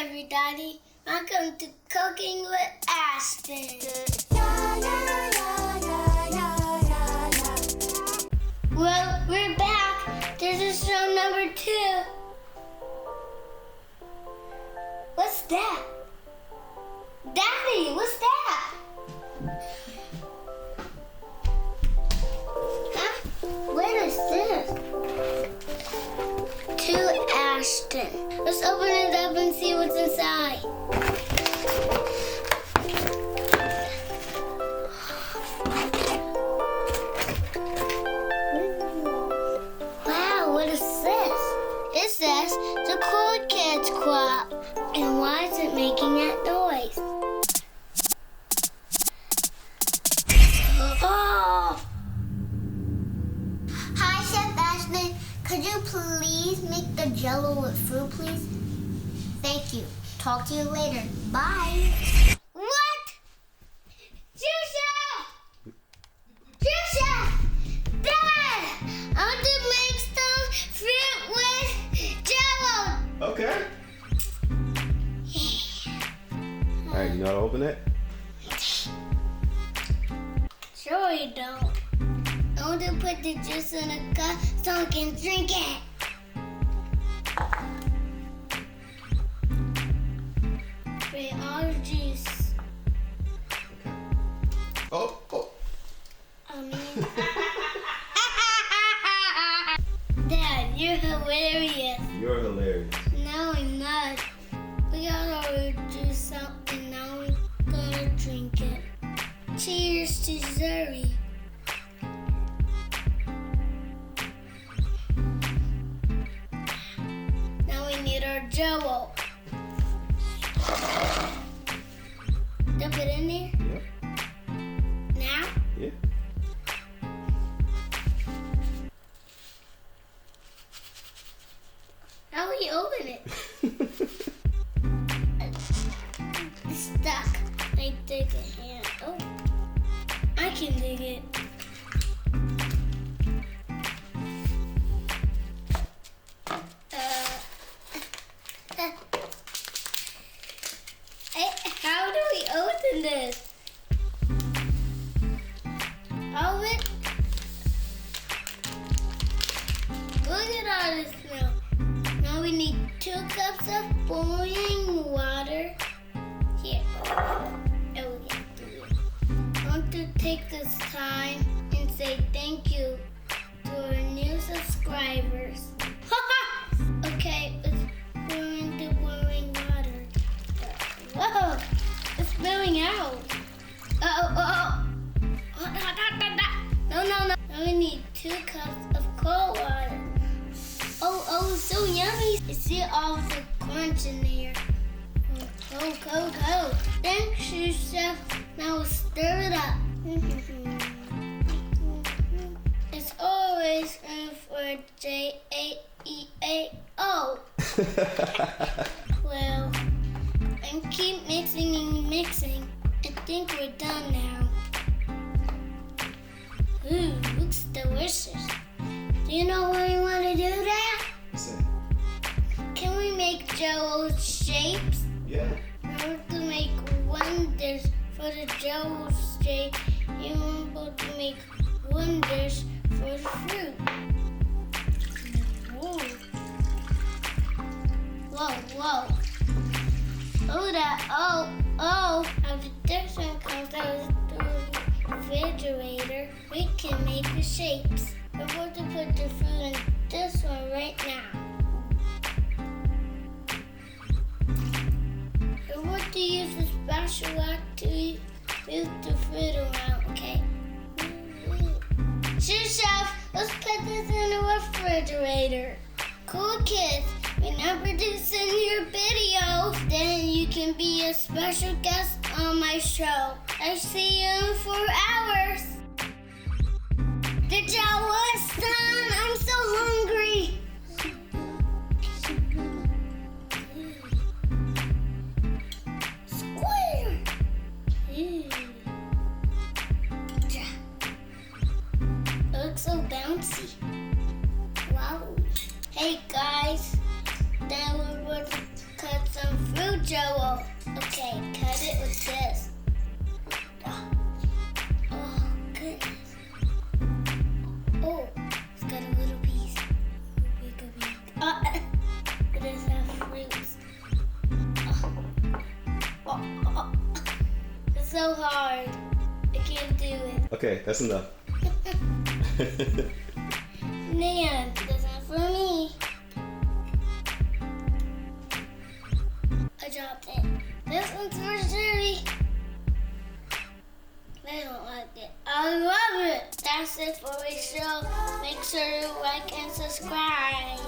everybody. Welcome to Cooking with Ashton. Well, we're back. This is show number 2. What's that? Daddy, what's that? Huh? What is this? To Ashton. Let's open it up and see what's inside. Wow, what is this? It says the Cool Kids Club. And why is it making that noise? Oh! Hi, Chef Ashton. Could you please make the Jello with fruit, please? Thank you. Talk to you later. Bye. What? Sous Chef! Sous Chef! Dad! I want to make some fruit with Jello. Okay. All right, you know how to open it? Sure you don't. I want to put the juice in a cup so I can drink it. Wait, all the juice. Oh. I mean... Dad, you're hilarious. You're hilarious. No, I'm not. We got our juice out and now we gotta drink it. Cheers to Zuri. Now we need our Jello. Dump it in there? Yep. Now? Yeah. How will you open it? It's stuck. I dig a hand. Oh, I can dig it. How do we open this? Open. Look at all this now. Now we need 2 cups of boiling water. Here. Oh, yeah. I want to take this time and say thank you to our new subscribers. Okay, let's pour in the boiling water. Whoa, it's spilling out. Oh. No. Now we need 2 cups of cold water. Oh, it's so yummy. You see all the crunch in there. Go. Thanks, Sous Chef. Now we'll stir it up. It's always room for J-A-E-A-O. Well, and keep mixing and mixing. I think we're done now. Ooh, looks delicious. Do you know why we want to do that? What's that? Can we make Jello shapes? Yeah. In order to make wonders for the Jello shape, you want to make wonders for the fruit. Whoa. Oh, that. Oh. After this one comes out of the refrigerator, we can make the shapes. We're going to put the fruit in this one right now. We're going to use a special lock to move the fruit around, okay? Sous Chef, let's put this in the refrigerator. Cool kids, when I'm producing your videos, then you can be a special guest on my show. I see you in 4 hours. The Jello is done. I'm so hungry. Square. It looks so bouncy. Wow. Hey guys, then we're going to cut some fruit Jello. Okay, cut it with this. Oh, goodness. Oh, it's got a little piece. It does have fruits. It's so hard. I can't do it. Okay, that's enough. Man, that's not for me. I dropped it. This one's for Sherry. They don't like it. I love it. That's it for my show. Make sure you like and subscribe.